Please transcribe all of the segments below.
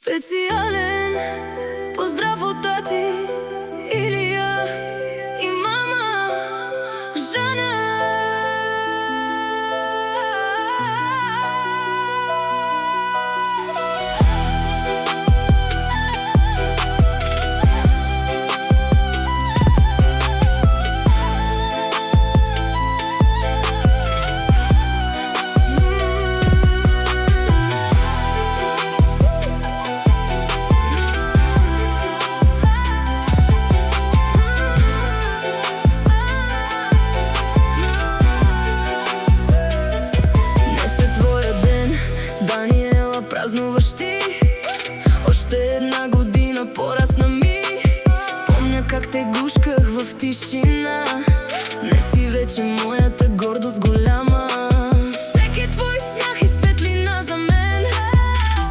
Специален поздрав от тати Илия и мама Жана. Празнуваш ти, още една година порасна ми. Помня как те гушках в тишина. Не си вече моята гордост голяма. Всеки твой смях и светлина за мен,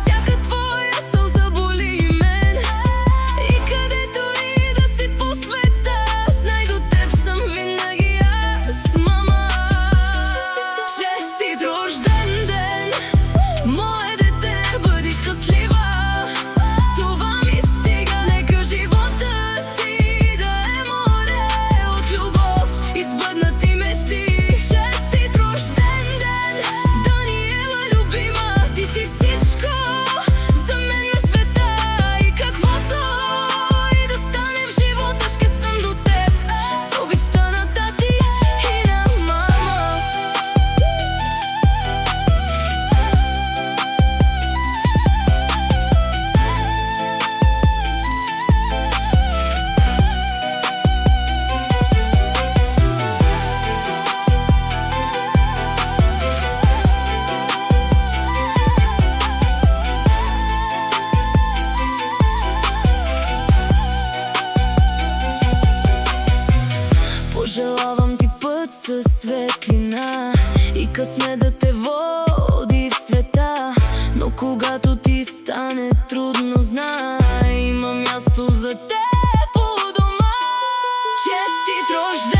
всяка твоя сълза боли и мен. И където и да си по света, знай до теб съм винаги аз, мама. Честит рожден ден, мое дете, бъди щастлива. Това ми стига, нека живота ти да е море от любов и сбъднати мечти. Честит рожден ден, Даниела любима, ти си всичко за мен на света. И каквото и да стане в живота, ще съм до теб с обичта на тати и на мама. Пожелавам ти път със светлина и късмет да те води в света. Но когато ти стане трудно, знай, има място за теб у дома. Честит рожден